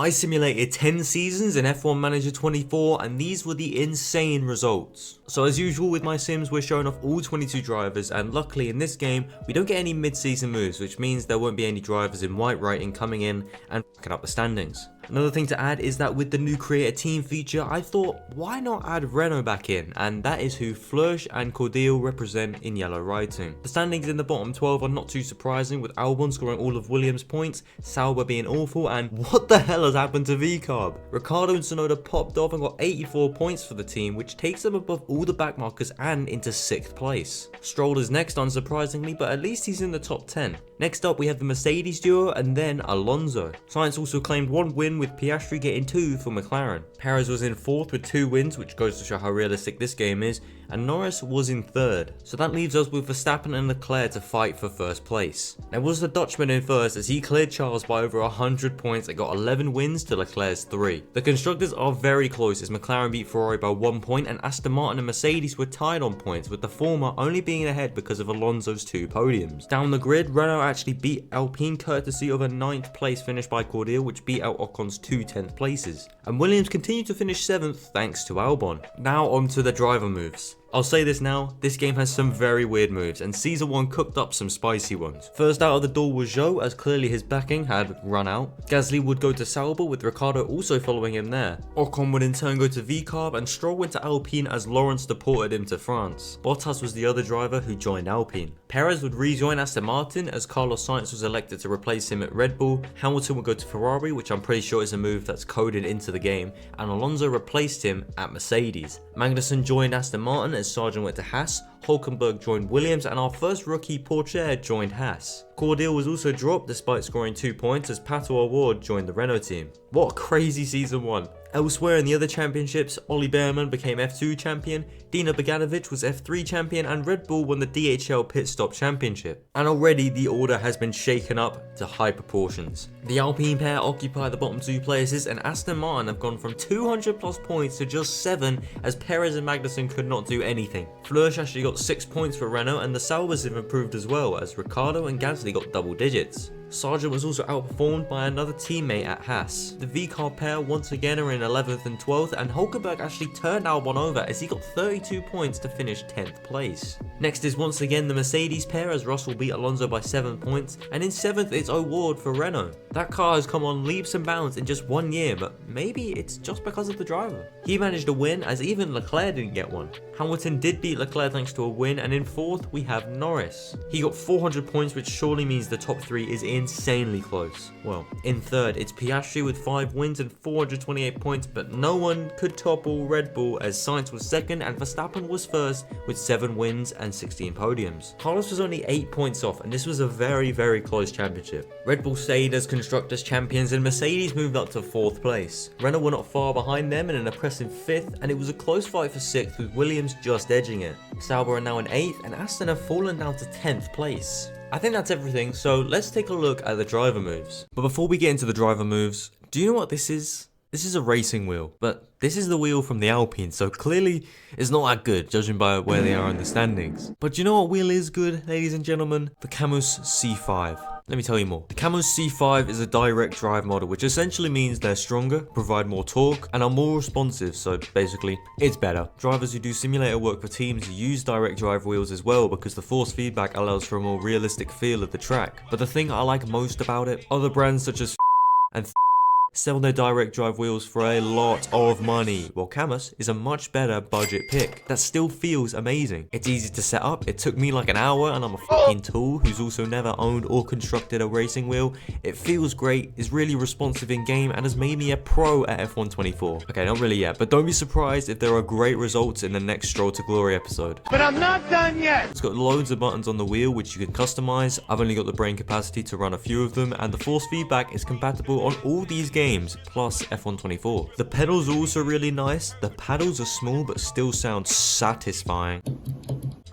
I simulated 10 seasons in F1 Manager 24 and these were the insane results. So as usual with my sims, we're showing off all 22 drivers, and luckily in this game we don't get any mid-season moves, which means there won't be any drivers in white writing coming in and fucking up the standings. Another thing to add is that with the new create a team feature, I thought why not add Renault back in, and that is who Fleush and Cordeal represent in yellow writing. The standings in the bottom 12 are not too surprising, with Albon scoring all of Williams' points, Sauber being awful, and what the hell has happened to VCarb? Ricciardo and Tsunoda popped off and got 84 points for the team, which takes them above all the backmarkers and into 6th place. Stroll is next unsurprisingly, but at least he's in the top 10. Next up we have the Mercedes duo and then Alonso. Sainz also claimed 1 win, with Piastri getting 2 for McLaren. Perez was in 4th with 2 wins, which goes to show how realistic this game is, and Norris was in 3rd. So that leaves us with Verstappen and Leclerc to fight for 1st place. There was the Dutchman in 1st as he cleared Charles by over 100 points and got 11 wins to Leclerc's 3. The constructors are very close as McLaren beat Ferrari by 1 point and Aston Martin and Mercedes were tied on points, with the former only being ahead because of Alonso's 2 podiums. Down the grid, Renault actually beat Alpine courtesy of a 9th place finish by Cordeal, which beat out Ocon's 2 10th places. And Williams continued to finish 7th thanks to Albon. Now on to the driver moves. I'll say this now, this game has some very weird moves, and Season 1 cooked up some spicy ones. First out of the door was Zhou, as clearly his backing had run out. Gasly would go to Sauber, with Ricciardo also following him there. Ocon would in turn go to VCarb, and Stroll went to Alpine as Lawrence deported him to France. Bottas was the other driver who joined Alpine. Perez would rejoin Aston Martin as Carlos Sainz was elected to replace him at Red Bull. Hamilton would go to Ferrari, which I'm pretty sure is a move that's coded into the game, and Alonso replaced him at Mercedes. Magnussen joined Aston Martin as Sargent went to Haas, Hulkenberg joined Williams, and our first rookie Pourchaire joined Haas. Cordeal was also dropped despite scoring 2 points as Pato Award joined the Renault team. What a crazy season 1. Elsewhere in the other championships, Ollie Behrman became F2 champion, Dino Beganovic was F3 champion, and Red Bull won the DHL Pit Stop Championship. And already the order has been shaken up to high proportions. The Alpine pair occupy the bottom 2 places, and Aston Martin have gone from 200 plus points to just 7 as Perez and Magnussen could not do anything. Fleush actually got 6 points for Renault, and the Saubers have improved as well as Ricciardo and Gasly got double digits. Sargent was also outperformed by another teammate at Haas. The VCarb pair once again are in 11th and 12th, and Hulkenberg actually turned Albon over as he got 32 points to finish 10th place. Next is once again the Mercedes pair as Russell beat Alonso by 7 points, and in 7th it's O'Ward for Renault. That car has come on leaps and bounds in just 1 year, but maybe it's just because of the driver. He managed to win as even Leclerc didn't get one. Hamilton did beat Leclerc thanks to a win, and in 4th we have Norris. He got 400 points, which surely means the top 3 is insanely close. Well, in 3rd it's Piastri with 5 wins and 428 points, but no one could topple Red Bull as Sainz was 2nd and Verstappen was 1st with 7 wins and 16 podiums. Carlos was only 8 points off, and this was a very close championship. Red Bull stayed as constructors champions and Mercedes moved up to 4th place. Renault were not far behind them in an impressive 5th, and it was a close fight for 6th with Williams just edging it. Sauber are now in 8th and Aston have fallen down to 10th place. I think that's everything, so let's take a look at the driver moves. But before we get into the driver moves, do you know what this is? This is a racing wheel, but this is the wheel from the Alpine, so clearly it's not that good, judging by where they are in the standings. But you know what wheel is good, ladies and gentlemen? The Camus C5. Let me tell you more. The Camus C5 is a direct drive model, which essentially means they're stronger, provide more torque, and are more responsive, so basically, it's better. Drivers who do simulator work for teams use direct drive wheels as well because the force feedback allows for a more realistic feel of the track. But the thing I like most about it, other brands such as and sell their direct drive wheels for a lot of money, while Camus is a much better budget pick that still feels amazing. It's easy to set up, it took me like an hour and I'm a fucking tool who's also never owned or constructed a racing wheel. It feels great, is really responsive in game, and has made me a pro at F1 24. Okay, not really yet, but don't be surprised if there are great results in the next Stroll to Glory episode. But I'm not done yet! It's got loads of buttons on the wheel which you can customize. I've only got the brain capacity to run a few of them, and the force feedback is compatible on all these games plus F1 24. The pedals are also really nice. The paddles are small but still sound satisfying.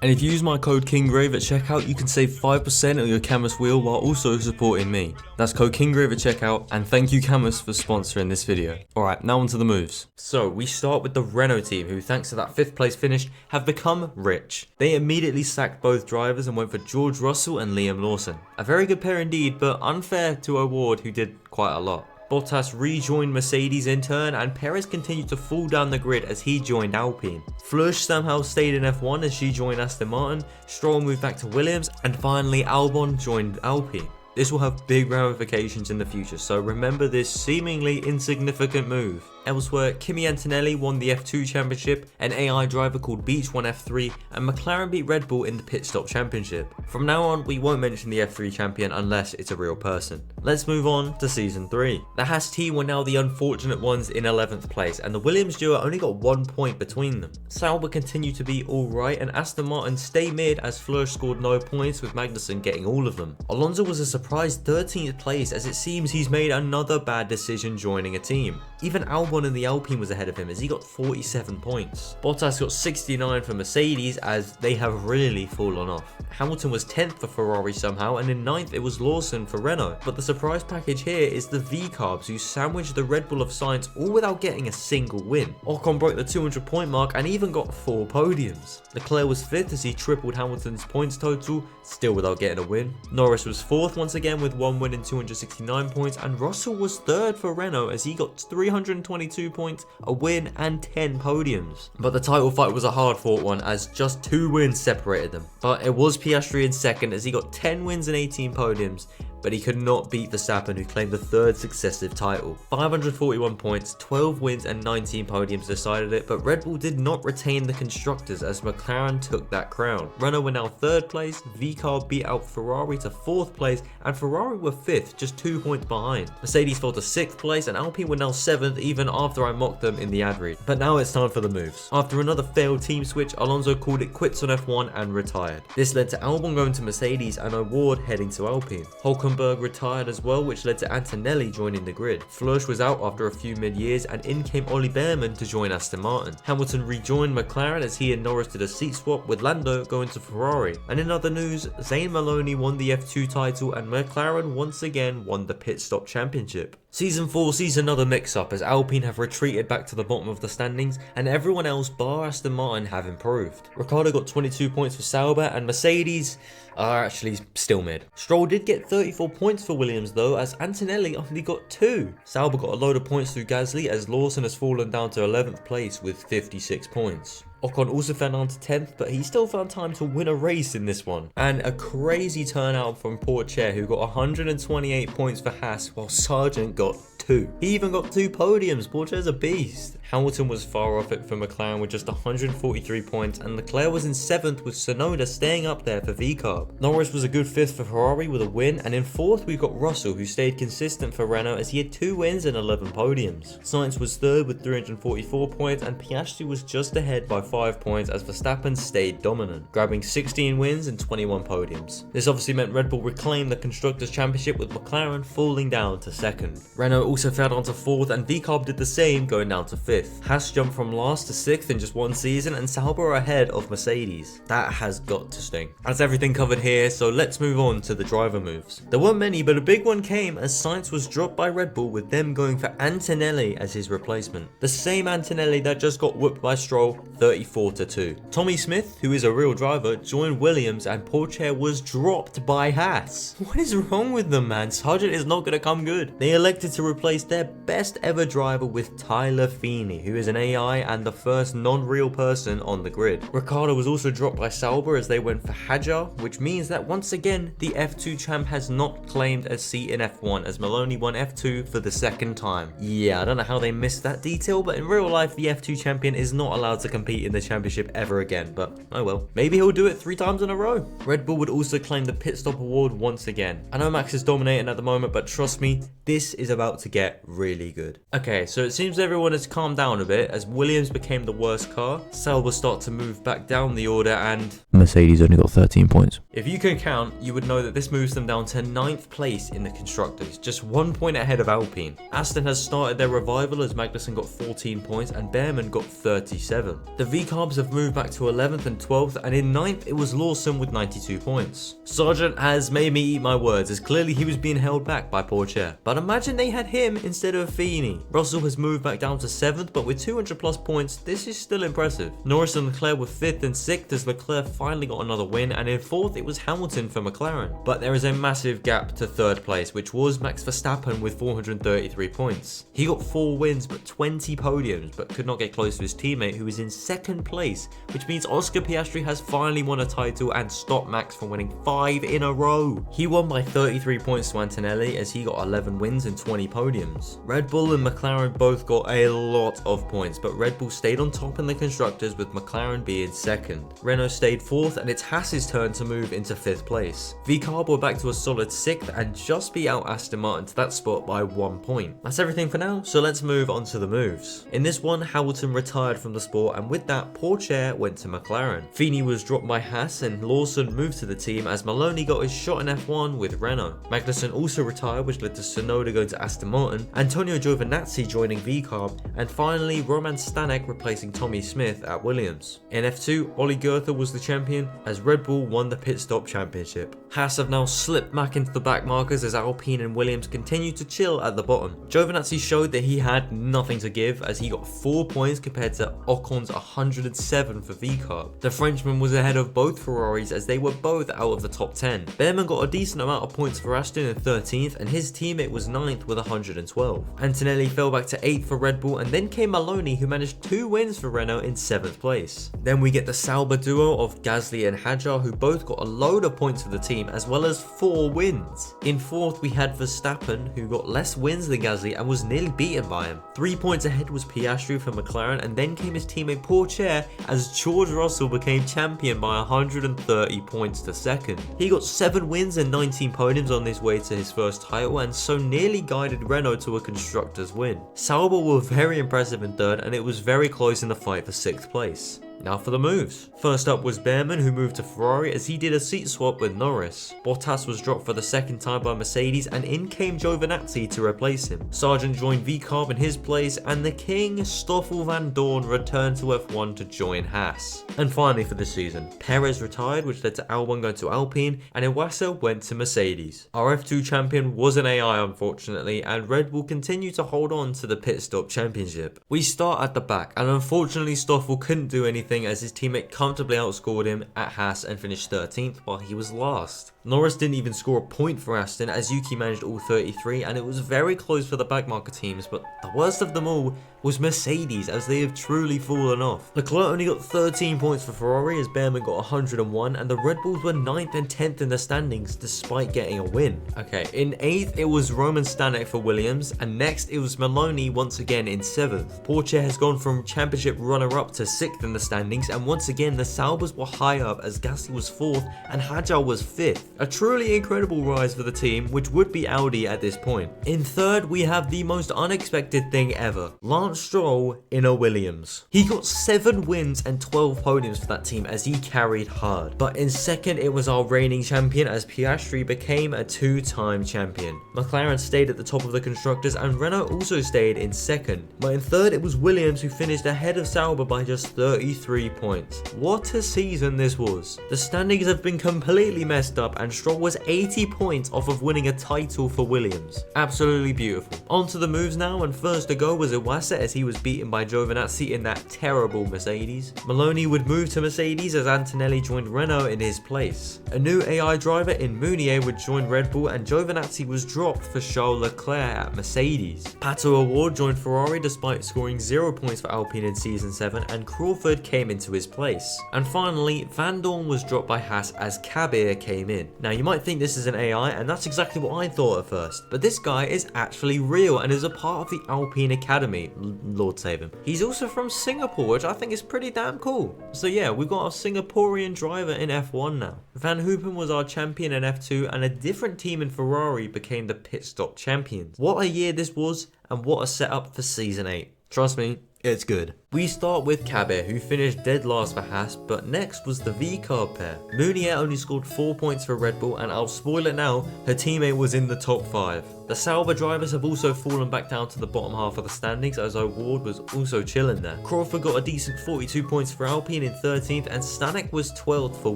And if you use my code Kinggrave at checkout, you can save 5% on your Camus wheel while also supporting me. That's code Kinggrave at checkout, and thank you Camus for sponsoring this video. Alright, now on to the moves. So we start with the Renault team, who thanks to that 5th place finish have become rich. They immediately sacked both drivers and went for George Russell and Liam Lawson. A very good pair indeed, but unfair to O'Ward who did quite a lot. Bottas rejoined Mercedes in turn, and Perez continued to fall down the grid as he joined Alpine. Fleury somehow stayed in F1 as she joined Aston Martin, Stroll moved back to Williams, and finally Albon joined Alpine. This will have big ramifications in the future, so remember this seemingly insignificant move. Elsewhere, Kimi Antonelli won the F2 championship, an AI driver called Beach won F3, and McLaren beat Red Bull in the pit stop championship. From now on, we won't mention the F3 champion unless it's a real person. Let's move on to season 3. The Haas team were now the unfortunate ones in 11th place, and the Williams duo only got 1 point between them. Sauber continued to be alright, and Aston Martin stay mid as Fleury scored no points, with Magnussen getting all of them. Alonso was a surprise 13th place, as it seems he's made another bad decision joining a team. Even Albon in the Alpine was ahead of him as he got 47 points. Bottas got 69 for Mercedes as they have really fallen off. Hamilton was 10th for Ferrari somehow, and in 9th it was Lawson for Renault. But the surprise package here is the V-Carbs, who sandwiched the Red Bull of science all without getting a single win. Ocon broke the 200 point mark and even got 4 podiums. Leclerc was 5th as he tripled Hamilton's points total, still without getting a win. Norris was 4th once again with 1 win and 269 points, and Russell was 3rd for Renault as he got 322 points, a win and 10 podiums. But the title fight was a hard fought one as just 2 wins separated them. But it was Piastri in 2nd as he got 10 wins and 18 podiums, but he could not beat Verstappen, who claimed the 3rd successive title. 541 points, 12 wins and 19 podiums decided it, but Red Bull did not retain the constructors as McLaren took that crown. Renault were now 3rd place, V-Carb beat out Ferrari to 4th place, and Ferrari were 5th, just 2 points behind. Mercedes fell to 6th place, and Alpine were now 7th even after I mocked them in the ad read. But now it's time for the moves. After another failed team switch, Alonso called it quits on F1 and retired. This led to Albon going to Mercedes and O'Ward heading to Alpine. Hulkenberg retired as well, which led to Antonelli joining the grid. Fleury was out after a few mid-years, and in came Ollie Behrman to join Aston Martin. Hamilton rejoined McLaren as he and Norris did a seat swap, with Lando going to Ferrari. And in other news, Zayn Maloney won the F2 title, and McLaren once again won the pit stop championship. Season 4 sees another mix-up as Alpine have retreated back to the bottom of the standings, and everyone else bar Aston Martin have improved. Ricciardo got 22 points for Sauber, and Mercedes are actually still mid. Stroll did get 34 points for Williams though, as Antonelli only got 2. Sauber got a load of points through Gasly, as Lawson has fallen down to 11th place with 56 points. Ocon also fell down to 10th, but he still found time to win a race in this one. And a crazy turnout from Pourchaire, who got 128 points for Haas, while Sargent got 2. He even got 2 podiums. Pourchaire's a beast. Hamilton was far off it for McLaren with just 143 points, and Leclerc was in 7th with Tsunoda staying up there for V-Carb. Norris was a good 5th for Ferrari with a win, and in 4th we got Russell, who stayed consistent for Renault as he had 2 wins and 11 podiums. Sainz was 3rd with 344 points, and Piastri was just ahead by 5 points as Verstappen stayed dominant, grabbing 16 wins and 21 podiums. This obviously meant Red Bull reclaimed the Constructors' Championship, with McLaren falling down to 2nd. Renault also fell down to 4th, and V-Carb did the same, going down to 5th. Haas jumped from last to 6th in just 1 season, and Sauber are ahead of Mercedes. That has got to sting. That's everything covered here, so let's move on to the driver moves. There weren't many, but a big one came as Sainz was dropped by Red Bull, with them going for Antonelli as his replacement. The same Antonelli that just got whooped by Stroll 34-2. Tommy Smith, who is a real driver, joined Williams, and Pourchaire was dropped by Haas. What is wrong with them, man? Sargent is not going to come good. They elected to replace their best ever driver with Tyler Feeney, who is an AI and the first non-real person on the grid. Ricciardo was also dropped by Sauber as they went for Hadjar, which means that once again the F2 champ has not claimed a seat in F1 as Maloney won F2 for the 2nd time. Yeah, I don't know how they missed that detail, but in real life the F2 champion is not allowed to compete in the championship ever again, but oh well. Maybe he'll do it 3 times in a row. Red Bull would also claim the pit stop award once again. I know Max is dominating at the moment, but trust me, this is about to get really good. Okay, so it seems everyone has calmed down a bit as Williams became the worst car, Sauber start to move back down the order, and Mercedes only got 13 points. If you can count, you would know that this moves them down to 9th place in the Constructors, just 1 point ahead of Alpine. Aston has started their revival as Magnussen got 14 points and Behrman got 37. The V-Carbs have moved back to 11th and 12th, and in 9th it was Lawson with 92 points. Sargent has made me eat my words as clearly he was being held back by Pourchaire, but imagine they had him him instead of Feeney. Russell has moved back down to 7th, but with 200 plus points, this is still impressive. Norris and Leclerc were 5th and 6th as Leclerc finally got another win, and in 4th it was Hamilton for McLaren. But there is a massive gap to 3rd place, which was Max Verstappen with 433 points. He got 4 wins but 20 podiums, but could not get close to his teammate who is in 2nd place, which means Oscar Piastri has finally won a title and stopped Max from winning 5 in a row. He won by 33 points to Antonelli as he got 11 wins and 20 podiums. Red Bull and McLaren both got a lot of points, but Red Bull stayed on top in the constructors with McLaren being 2nd. Renault stayed 4th and it's Haas's turn to move into 5th place. VCarb were back to a solid 6th and just beat out Aston Martin to that spot by 1 point. That's everything for now, so let's move on to the moves. In this one, Hamilton retired from the sport, and with that, Pourchaire went to McLaren. Feeney was dropped by Haas and Lawson moved to the team as Maloney got his shot in F1 with Renault. Magnussen also retired, which led to Tsunoda going to Aston Martin, Antonio Giovinazzi joining VCarb, and finally Roman Stanek replacing Tommy Smith at Williams. In F2, Ollie Goethe was the champion as Red Bull won the pit stop championship. Haas have now slipped back into the back markers as Alpine and Williams continue to chill at the bottom. Giovinazzi showed that he had nothing to give as he got 4 points compared to Ocon's 107 for VCarb. The Frenchman was ahead of both Ferraris as they were both out of the top 10. Behrman got a decent amount of points for Aston in 13th and his teammate was 9th with 112. Antonelli fell back to 8th for Red Bull and then came Maloney who managed 2 wins for Renault in 7th place. Then we get the Sauber duo of Gasly and Hadjar who both got a load of points for the team as well as 4 wins. In 4th we had Verstappen who got less wins than Gasly and was nearly beaten by him. 3 points ahead was Piastri for McLaren and then came his teammate Pourchaire as George Russell became champion by 130 points to 2nd. He got 7 wins and 19 podiums on his way to his first title and so nearly guided Renault to a constructors win. Sauber were very impressive in 3rd and it was very close in the fight for 6th place. Now for the moves. First up was Behrman who moved to Ferrari as he did a seat swap with Norris. Bottas was dropped for the 2nd time by Mercedes and in came Giovinazzi to replace him. Sargent joined VCarb in his place and the king Stoffel van Dorn returned to F1 to join Haas. And finally for this season, Perez retired which led to Albon going to Alpine and Iwasa went to Mercedes. Our F2 champion was an AI unfortunately and Red Bull continued to hold on to the pit stop championship. We start at the back and unfortunately Stoffel couldn't do anything as his teammate comfortably outscored him at Haas and finished 13th while he was last. Norris didn't even score a point for Aston as Yuki managed all 33 and it was very close for the backmarker teams, but the worst of them all was Mercedes as they have truly fallen off. Leclerc only got 13 points for Ferrari as Behrman got 101 and the Red Bulls were 9th and 10th in the standings despite getting a win. Okay, in 8th it was Roman Stanek for Williams and next it was Maloney once again in 7th. Pourchaire has gone from championship runner-up to 6th in the standings and once again the Saubers were high up as Gasly was 4th and Hadjar was 5th. A truly incredible rise for the team which would be Audi at this point. In 3rd we have the most unexpected thing ever. Lance Stroll in a Williams. He got 7 wins and 12 podiums for that team as he carried hard. But in 2nd it was our reigning champion as Piastri became a 2-time champion. McLaren stayed at the top of the constructors and Renault also stayed in 2nd. But in 3rd it was Williams who finished ahead of Sauber by just 33 points. What a season this was. The standings have been completely messed up and Stroll was 80 points off of winning a title for Williams. Absolutely beautiful. On to the moves now and first to go was Iwasa as he was beaten by Giovinazzi in that terrible Mercedes. Maloney would move to Mercedes as Antonelli joined Renault in his place. A new AI driver in Mounier would join Red Bull and Giovinazzi was dropped for Charles Leclerc at Mercedes. Pato Award joined Ferrari despite scoring 0 points for Alpine in Season 7 and Crawford came into his place. And finally, Van Dorn was dropped by Haas as Kabir came in. Now you might think this is an AI and that's exactly what I thought at first, but this guy is actually real and is a part of the Alpine Academy, Lord save him. He's also from Singapore, which I think is pretty damn cool. So yeah, we've got a Singaporean driver in F1 now. Van Hoopen was our champion in F2 and a different team in Ferrari became the pit stop champions. What a year this was and what a setup for Season 8. Trust me, it's good. We start with Kinggrave, who finished dead last for Haas, but next was the V-Carb pair. Munier only scored 4 points for Red Bull, and I'll spoil it now, her teammate was in the top 5. The Sauber drivers have also fallen back down to the bottom half of the standings, as O'Ward was also chilling there. Crawford got a decent 42 points for Alpine in 13th, and Stanek was 12th for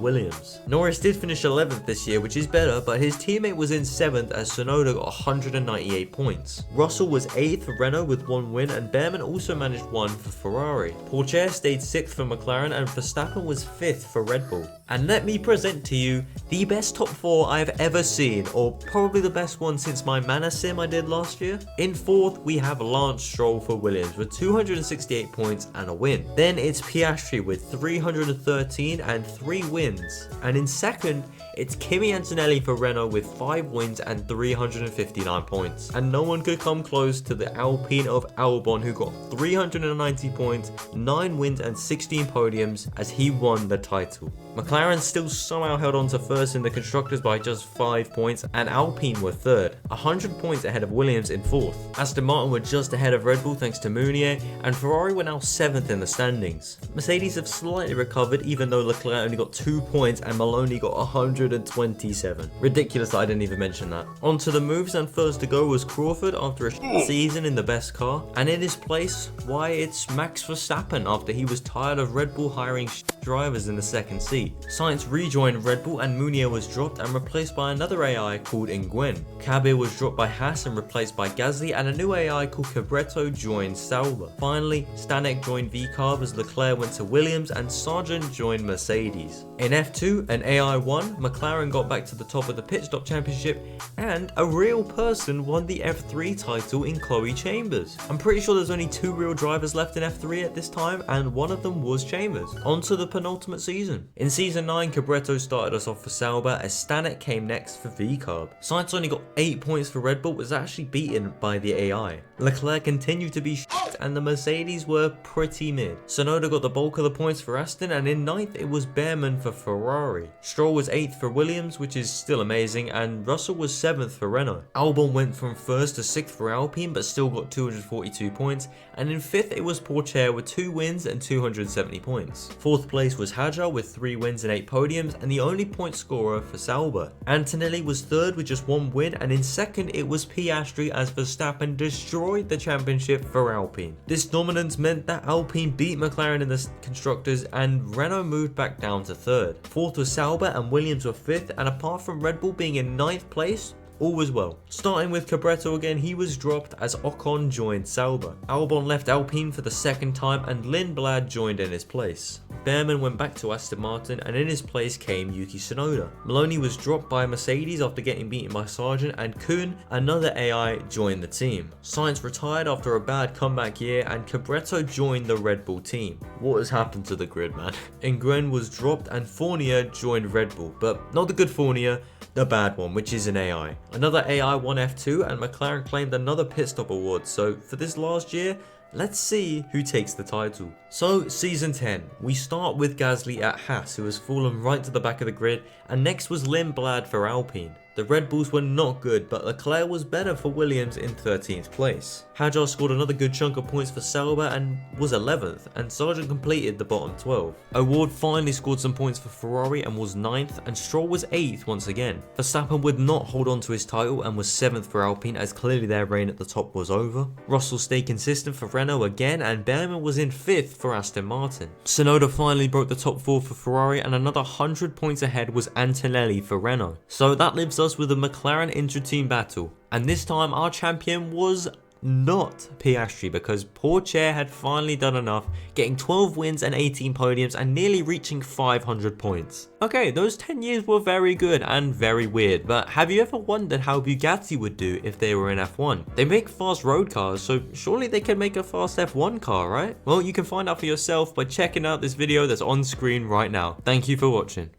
Williams. Norris did finish 11th this year, which is better, but his teammate was in 7th as Tsunoda got 198 points. Russell was 8th for Renault with 1 win, and Behrman also managed 1 for Ferrari. Pourchaire stayed 6th for McLaren, and Verstappen was 5th for Red Bull. And let me present to you the best top 4 I have ever seen, or probably the best one since my Mana Sim I did last year. In 4th, we have Lance Stroll for Williams with 268 points and a win. Then it's Piastri with 313 and 3 wins. And in 2nd, it's Kimi Antonelli for Renault with 5 wins and 359 points. And no one could come close to the Alpine of Albon, who got 390 points, 9 wins and 16 podiums as he won the title. McLaren still somehow held on to 1st in the Constructors by just 5 points, and Alpine were 3rd, 100 points ahead of Williams in 4th. Aston Martin were just ahead of Red Bull thanks to Munier, and Ferrari were now 7th in the standings. Mercedes have slightly recovered, even though Leclerc only got 2 points and Maloney got 127. Ridiculous that I didn't even mention that. On to the moves, and first to go was Crawford after a season in the best car, and in his place, why, it's Max Verstappen after he was tired of Red Bull hiring drivers in the 2nd seat. Sainz rejoined Red Bull, and Munier was dropped and replaced by another AI called Nguyen. Kinggrave was dropped by Haas and replaced by Gasly, and a new AI called Cabretto joined Sauber. Finally, Stanek joined V-Carb as Leclerc went to Williams, and Sargent joined Mercedes. In F2, an AI won, McLaren got back to the top of the pit stop championship, and a real person won the F3 title in Chloe Chambers. I'm pretty sure there's only 2 real drivers left in F3 at this time, and one of them was Chambers. On to the penultimate season. In Season 9, Cabretto started us off for Sauber as Stanek came next for V-Carb. Sainz only got 8 points for Red Bull, was actually beaten by the AI. Leclerc continued to be shit, and the Mercedes were pretty mid. Tsunoda got the bulk of the points for Aston, and in 9th it was Behrman for Ferrari. Stroll was 8th for Williams, which is still amazing, and Russell was 7th for Renault. Albon went from 1st to 6th for Alpine, but still got 242 points, and in 5th it was Pourchaire with 2 wins and 270 points. 4th place was Hadjar with 3 wins and 8 podiums, and the only point scorer for Sauber. Antonelli was 3rd with just 1 win, and in 2nd it was Piastri as Verstappen destroyed the championship for Alpine. This dominance meant that Alpine beat McLaren in the Constructors, and Renault moved back down to 3rd. 4th was Sauber, and Williams were 5th, and apart from Red Bull being in 9th place, all was well. Starting with Cabretto again, he was dropped as Ocon joined Sauber. Albon left Alpine for the 2nd time, and Lindblad joined in his place. Behrman went back to Aston Martin, and in his place came Yuki Tsunoda. Maloney was dropped by Mercedes after getting beaten by Sargent, and Kuhn, another AI, joined the team. Sainz retired after a bad comeback year, and Cabretto joined the Red Bull team. What has happened to the grid, man? Nguyen was dropped, and Fournier joined Red Bull, but not the good Fournier, the bad one, which is an AI. Another AI won F2, and McLaren claimed another pit stop award, so for this last year, let's see who takes the title. So, Season 10. We start with Gasly at Haas, who has fallen right to the back of the grid, and next was Lindblad for Alpine. The Red Bulls were not good, but Leclerc was better for Williams in 13th place. Hadjar scored another good chunk of points for Sauber and was 11th, and Sargent completed the bottom 12. O'Ward finally scored some points for Ferrari and was 9th, and Stroll was 8th once again. Verstappen would not hold on to his title and was 7th for Alpine, as clearly their reign at the top was over. Russell stayed consistent for Renault again, and Behrman was in 5th for Aston Martin. Tsunoda finally broke the top 4 for Ferrari, and another 100 points ahead was Antonelli for Renault. So that leaves us with a McLaren inter-team battle, and this time our champion was not Piastri, because Pourchaire had finally done enough, getting 12 wins and 18 podiums and nearly reaching 500 points. Okay, those 10 years were very good and very weird, but have you ever wondered how Bugatti would do if they were in F1? They make fast road cars, so surely they can make a fast F1 car, right? Well, you can find out for yourself by checking out this video that's on screen right now. Thank you for watching.